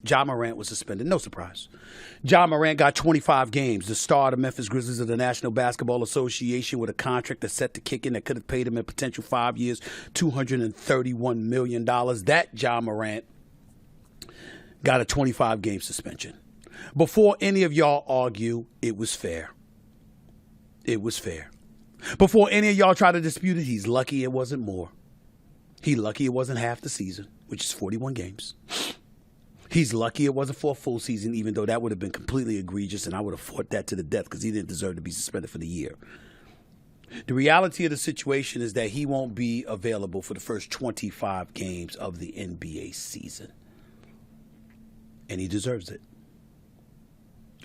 Ja Morant was suspended. No surprise. Ja Morant got 25 games. The star of the Memphis Grizzlies of the National Basketball Association with a contract that's set to kick in that could have paid him in potential 5 years, $231 million. That Ja Morant got a 25-game suspension. Before any of y'all argue, it was fair. It was fair. Before any of y'all try to dispute it, he's lucky it wasn't more. He's lucky it wasn't half the season, which is 41 games. He's lucky it wasn't for a full season, even though that would have been completely egregious, and I would have fought that to the death because he didn't deserve to be suspended for the year. The reality of the situation is that he won't be available for the first 25 games of the NBA season. And he deserves it.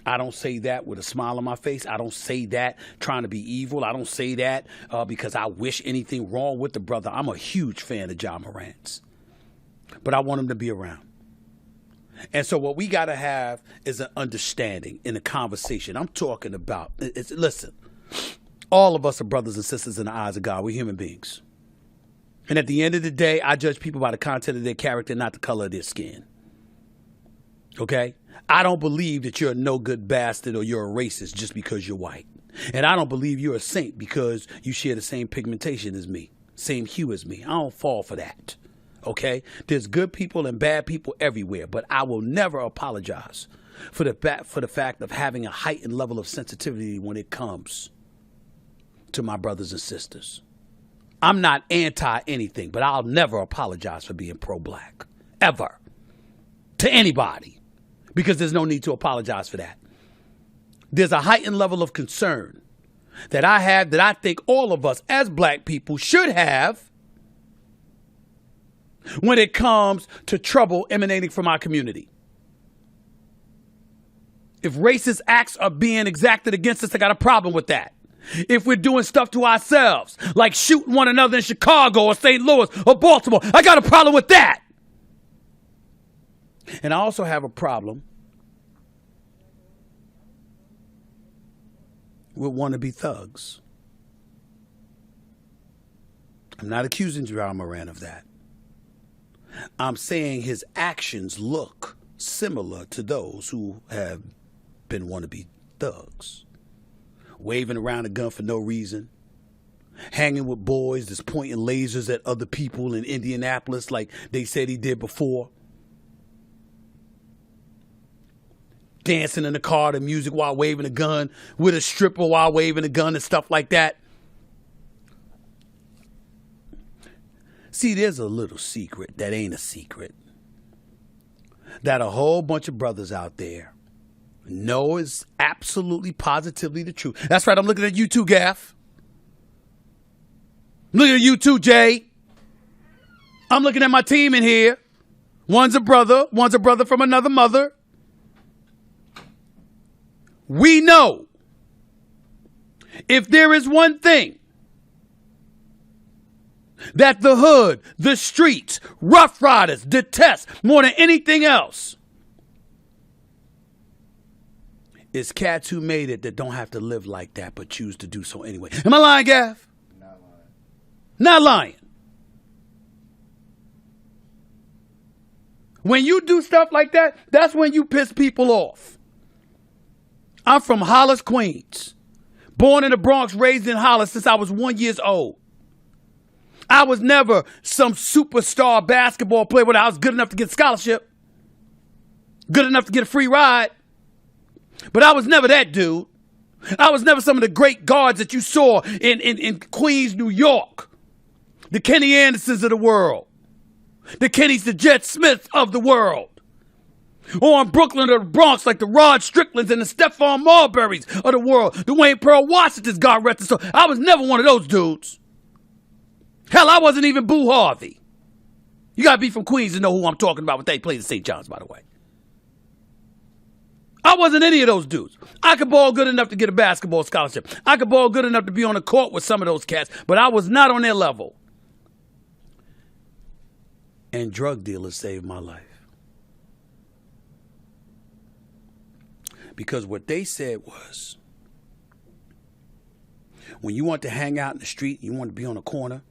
I don't say that with a smile on my face. I don't say that trying to be evil. I don't say that because I wish anything wrong with the brother. I'm a huge fan of Ja Morant's. But I want him to be around. And so what we got to have is an understanding in a conversation. I'm talking about, listen, all of us are brothers and sisters in the eyes of God. We're human beings. And at the end of the day, I judge people by the content of their character, not the color of their skin. Okay? I don't believe that you're a no-good bastard or you're a racist just because you're white. And I don't believe you're a saint because you share the same pigmentation as me, same hue as me. I don't fall for that. Okay? There's good people and bad people everywhere, but I will never apologize for the fact of having a heightened level of sensitivity when it comes to my brothers and sisters. I'm not anti-anything, but I'll never apologize for being pro-black. Ever. To anybody. Because there's no need to apologize for that. There's a heightened level of concern that I have that I think all of us as black people should have when it comes to trouble emanating from our community. If racist acts are being exacted against us, I got a problem with that. If we're doing stuff to ourselves, like shooting one another in Chicago or St. Louis or Baltimore, I got a problem with that. And I also have a problem with wannabe thugs. I'm not accusing Ja Morant of that. I'm saying his actions look similar to those who have been wannabe thugs. Waving around a gun for no reason. Hanging with boys that's pointing lasers at other people in Indianapolis like they said he did before. Dancing in the car to music while waving a gun, with a stripper while waving a gun and stuff like that. See, there's a little secret that ain't a secret that a whole bunch of brothers out there know is absolutely positively the truth. That's right, I'm looking at you too, Gaff. I'm looking at you too, Jay. I'm looking at my team in here. One's a brother from another mother. We know if there is one thing that the hood, the streets, Rough Riders detest more than anything else, it's cats who made it that don't have to live like that but choose to do so anyway. Am I lying, Gav? Not lying. Not lying. When you do stuff like that, that's when you piss people off. I'm from Hollis, Queens. Born in the Bronx, raised in Hollis since I was 1 year old. I was never some superstar basketball player when I was good enough to get a scholarship. Good enough to get a free ride. But I was never that dude. I was never some of the great guards that you saw in Queens, New York. The Kenny Andersons of the world. The Kennys, the Jet Smiths of the world. Or in Brooklyn or the Bronx, like the Rod Stricklands and the Stephon Marburys of the world. The Wayne Pearl Washingtons, God rest his soul. I was never one of those dudes. Hell, I wasn't even Boo Harvey. You gotta be from Queens to know who I'm talking about when they played at St. John's, by the way. I wasn't any of those dudes. I could ball good enough to get a basketball scholarship. I could ball good enough to be on the court with some of those cats, but I was not on their level. And drug dealers saved my life. Because what they said was, when you want to hang out in the street, you want to be on a corner,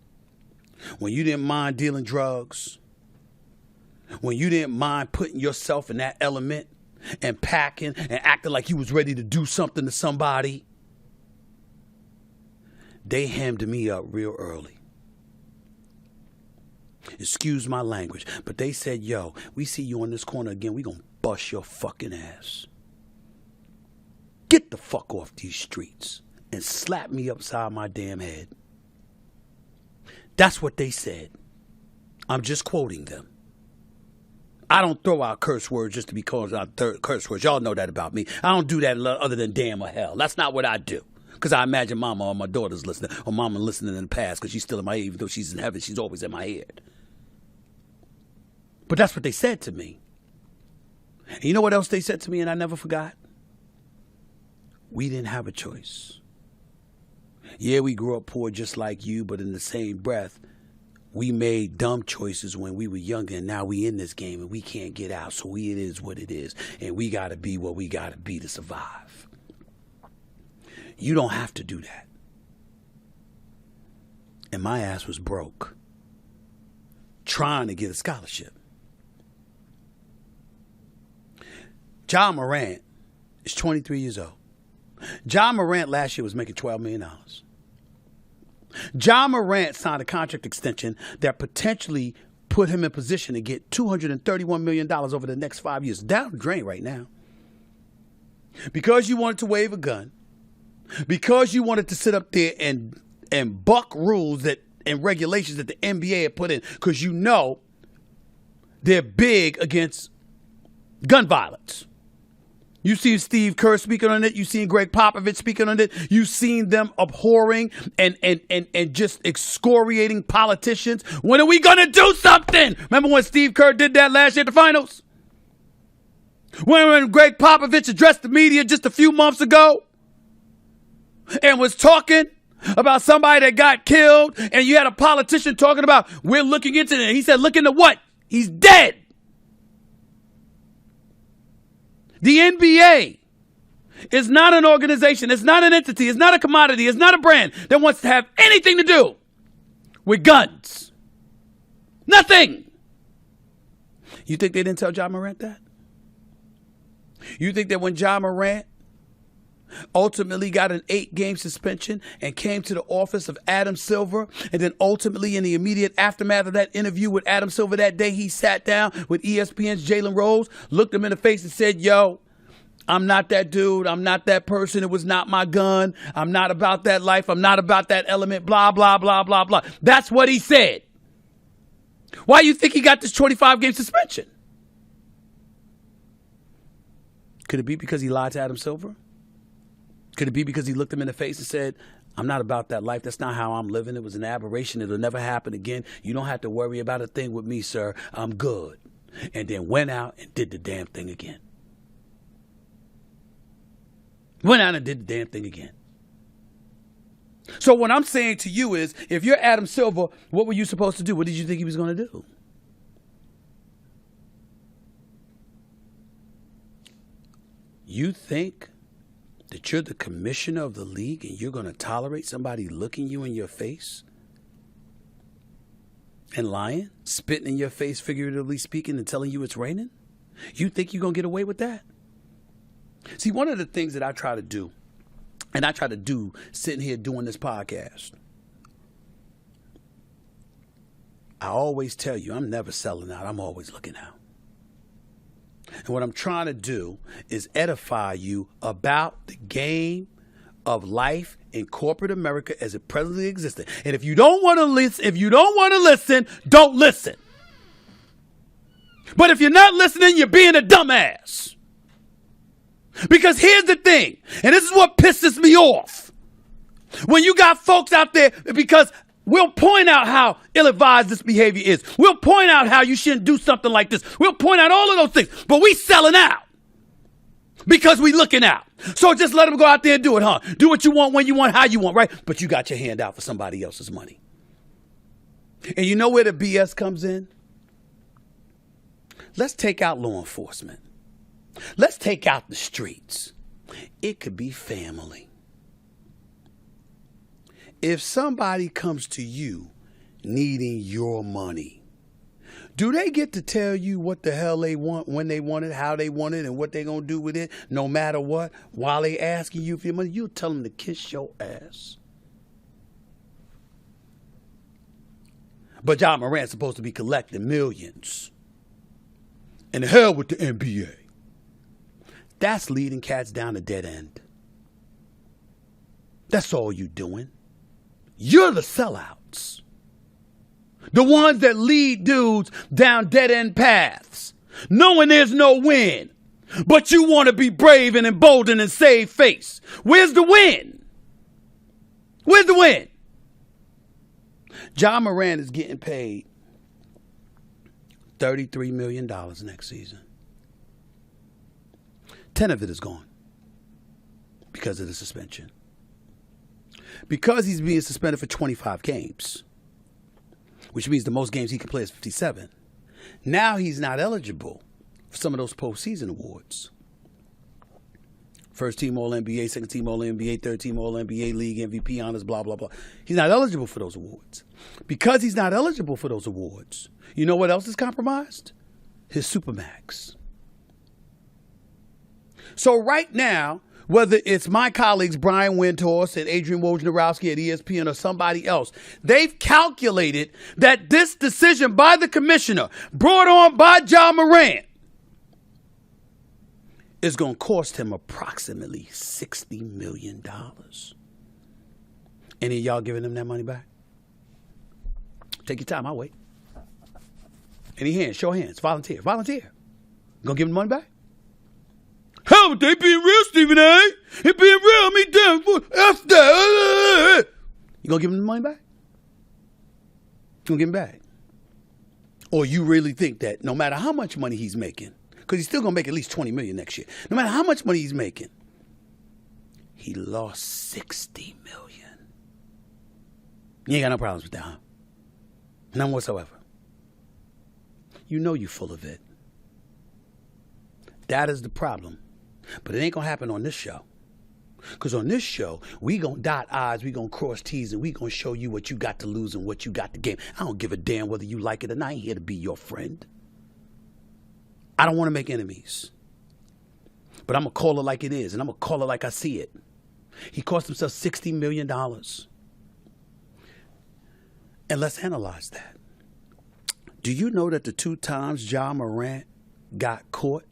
when you didn't mind dealing drugs, when you didn't mind putting yourself in that element and packing and acting like you was ready to do something to somebody, they hemmed me up real early. Excuse my language, but they said, yo, we see you on this corner again, we gonna bust your fucking ass. Get the fuck off these streets, and slap me upside my damn head. That's what they said. I'm just quoting them. I don't throw out curse words just to be called out curse words. Y'all know that about me. I don't do that other than damn or hell. That's not what I do. Because I imagine mama or my daughter's listening, or mama listening in the past, because she's still in my head. Even though she's in heaven, she's always in my head. But that's what they said to me. And you know what else they said to me, and I never forgot? We didn't have a choice. Yeah, we grew up poor just like you, but in the same breath, we made dumb choices when we were younger, and now we in this game and we can't get out. So it is what it is, and we got to be what we got to be to survive. You don't have to do that. And my ass was broke, trying to get a scholarship. John Morant is 23 years old. John Morant last year was making $12 million. John Morant signed a contract extension that potentially put him in position to get $231 million over the next 5 years. Down the drain right now. Because you wanted to wave a gun, because you wanted to sit up there and buck rules that and regulations that the NBA had put in, because you know they're big against gun violence. You've seen Steve Kerr speaking on it. You've seen Greg Popovich speaking on it. You've seen them abhorring and just excoriating politicians. When are we going to do something? Remember when Steve Kerr did that last year at the finals? When Greg Popovich addressed the media just a few months ago and was talking about somebody that got killed, and you had a politician talking about, we're looking into it. He said, look into what? He's dead. The NBA is not an organization, it's not an entity, it's not a commodity, it's not a brand that wants to have anything to do with guns. Nothing. You think they didn't tell John Morant that? You think that when John Morant ultimately got an 8-game suspension and came to the office of Adam Silver, and then ultimately in the immediate aftermath of that interview with Adam Silver that day, he sat down with ESPN's Jalen Rose, looked him in the face and said, yo, I'm not that dude. I'm not that person. It was not my gun. I'm not about that life. I'm not about that element, blah, blah, blah, blah, blah. That's what he said. Why do you think he got this 25-game suspension? Could it be because he lied to Adam Silver? Could it be because he looked him in the face and said, I'm not about that life. That's not how I'm living. It was an aberration. It'll never happen again. You don't have to worry about a thing with me, sir. I'm good. And then went out and did the damn thing again. Went out and did the damn thing again. So what I'm saying to you is, if you're Adam Silver, what were you supposed to do? What did you think he was going to do? You think that you're the commissioner of the league and you're going to tolerate somebody looking you in your face and lying, spitting in your face, figuratively speaking, and telling you it's raining? You think you're going to get away with that? See, one of the things that I try to do, and I try to do sitting here doing this podcast, I always tell you, I'm never selling out. I'm always looking out. And what I'm trying to do is edify you about the game of life in corporate America as it presently existed. And if you don't want to listen, don't listen. But if you're not listening, you're being a dumbass. Because here's the thing, and this is what pisses me off. When you got folks out there, because we'll point out how ill-advised this behavior is. We'll point out how you shouldn't do something like this. We'll point out all of those things. But we selling out because we looking out. So just let them go out there and do it, huh? Do what you want, when you want, how you want, right? But you got your hand out for somebody else's money. And you know where the BS comes in? Let's take out law enforcement. Let's take out the streets. It could be family. If somebody comes to you needing your money, Do they get to tell you what the hell they want, when they want it, how they want it, and what they're going to do with it, no matter what? While they asking you for your money, you tell them to kiss your ass. But Ja Morant's supposed to be collecting millions. And the hell with the NBA. That's leading cats down a dead end. That's all you doing. You're the sellouts. The ones that lead dudes down dead-end paths, knowing there's no win. But you want to be brave and emboldened and save face. Where's the win? Where's the win? Ja Morant is getting paid $33 million next season. 10 of it is gone because of the suspension. Because he's being suspended for 25 games, which means the most games he can play is 57. Now he's not eligible for some of those postseason awards. First team All-NBA, second team All-NBA, third team All-NBA, league MVP honors, blah, blah, blah. He's not eligible for those awards. Because he's not eligible for those awards, you know what else is compromised? His Supermax. So right now, whether it's my colleagues Brian Windhorst and Adrian Wojnarowski at ESPN or somebody else, they've calculated that this decision by the commissioner, brought on by Ja Morant, is going to cost him approximately $60 million. Any of y'all giving him that money back? Take your time, I'll wait. Any hands? Show hands. Volunteer. Volunteer. Gonna give him the money back? Hell, but they being real, Stephen A. It being real, I mean, damn, F that. You gonna give him the money back? You gonna give him back? Or you really think that no matter how much money he's making, because he's still gonna make at least $20 million next year, no matter how much money he's making, he lost $60 million. You ain't got no problems with that, huh? None whatsoever. You know you full of it. That is the problem. But it ain't going to happen on this show. Because on this show, we going to dot I's, we going to cross T's, and we going to show you what you got to lose and what you got to gain. I don't give a damn whether you like it or not. I ain't here to be your friend. I don't want to make enemies. But I'm going to call it like it is, and I'm going to call it like I see it. He cost himself $60 million. And let's analyze that. Do you know that the 2 times Ja Morant got caught,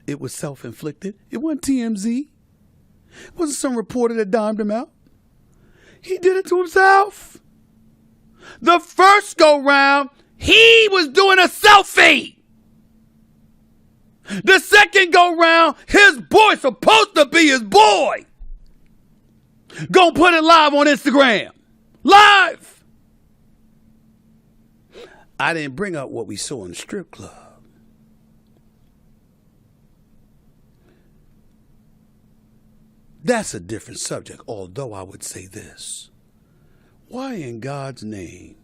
it was self-inflicted? It wasn't TMZ. It wasn't some reporter that dimed him out. He did it to himself. The first go-round, he was doing a selfie. The second go-round, his boy, supposed to be his boy, gonna put it live on Instagram. Live. I didn't bring up what we saw in the strip club. That's a different subject, although I would say this. Why in God's name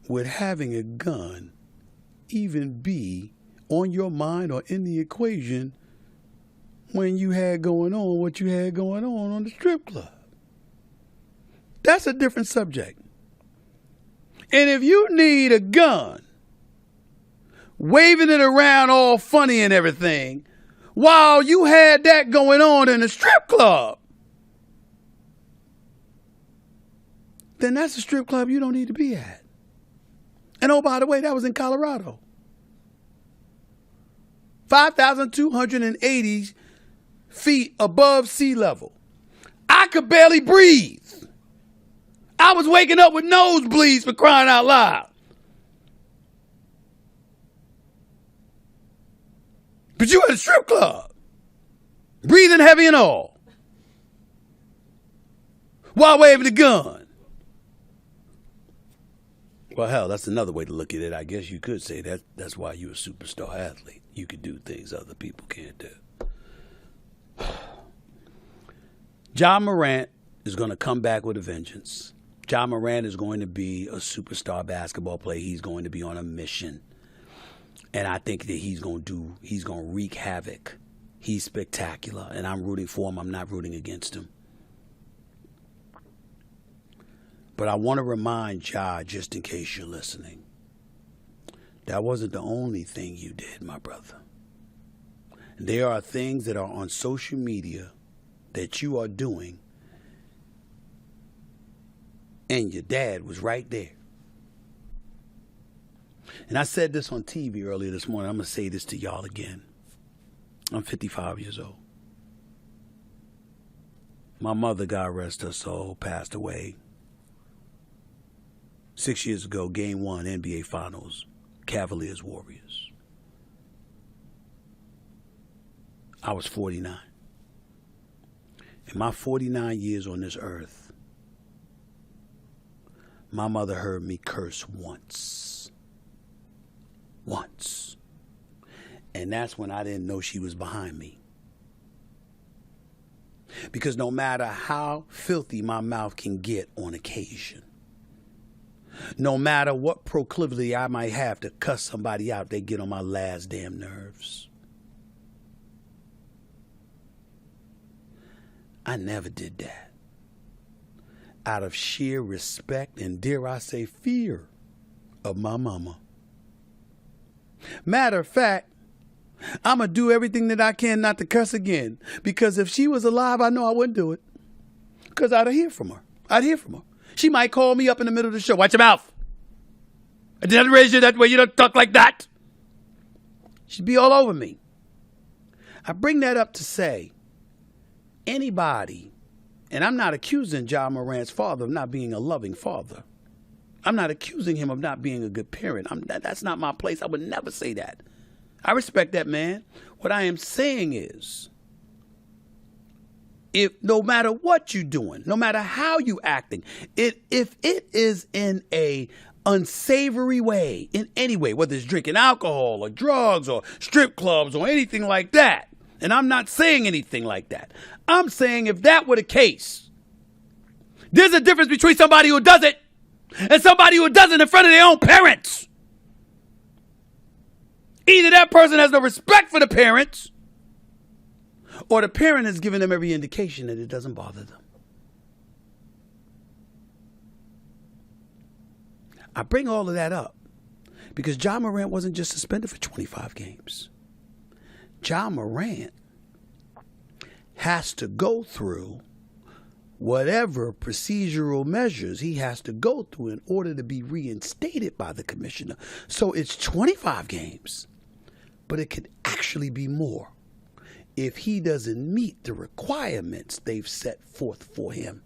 would having a gun even be on your mind or in the equation when you had going on what you had going on the strip club? That's a different subject. And if you need a gun, waving it around all funny and everything, while you had that going on in the strip club, then that's a strip club you don't need to be at. And oh, by the way, that was in Colorado. 5,280 feet above sea level. I could barely breathe. I was waking up with nosebleeds, for crying out loud. But you at a strip club, breathing heavy and all, while waving the gun. Well, hell, that's another way to look at it. I guess you could say that's why you're a superstar athlete. You could do things other people can't do. Ja Morant is going to come back with a vengeance. Ja Morant is going to be a superstar basketball player. He's going to be on a mission. And I think that he's going to wreak havoc. He's spectacular. And I'm rooting for him. I'm not rooting against him. But I want to remind Ja, just in case you're listening, That wasn't the only thing you did, my brother. There are things that are on social media that you are doing, and your dad was right there. And I said this on TV earlier this morning. I'm going to say this to y'all again. I'm 55 years old. My mother, God rest her soul, passed away 6 years ago, Game 1, NBA Finals, Cavaliers-Warriors. I was 49. In my 49 years on this earth, my mother heard me curse once. Once. And that's when I didn't know she was behind me. Because no matter how filthy my mouth can get on occasion, no matter what proclivity I might have to cuss somebody out, they get on my last damn nerves. I never did that. Out of sheer respect and, dare I say, fear of my mama. Matter of fact, I'm going to do everything that I can not to cuss again. Because if she was alive, I know I wouldn't do it. Because I'd hear from her. I'd hear from her. She might call me up in the middle of the show. Watch your mouth. I didn't raise you that way. You don't talk like that. She'd be all over me. I bring that up to say, anybody, and I'm not accusing Ja Morant's father of not being a loving father. I'm not accusing him of not being a good parent. That's not my place. I would never say that. I respect that man. What I am saying is, if no matter what you're doing, no matter how you acting, if it is in a unsavory way, in any way, whether it's drinking alcohol or drugs or strip clubs or anything like that, and I'm not saying anything like that. I'm saying if that were the case, there's a difference between somebody who does it and somebody who does it in front of their own parents. Either that person has no respect for the parents, or the parent has given them every indication that it doesn't bother them. I bring all of that up because Ja Morant wasn't just suspended for 25 games. Ja Morant has to go through whatever procedural measures he has to go through in order to be reinstated by the commissioner. So it's 25 games, but it could actually be more if he doesn't meet the requirements they've set forth for him.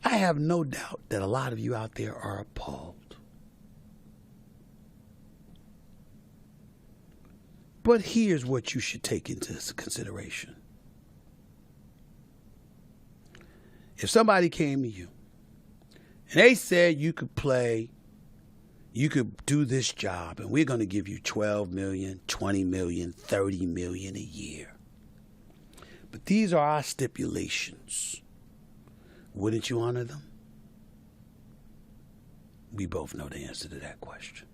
I have no doubt that a lot of you out there are appalled. But here's what you should take into consideration. If somebody came to you and they said you could do this job and we're going to give you $12 million, $20 million, $30 million a year, but these are our stipulations, wouldn't you honor them? We both know the answer to that question.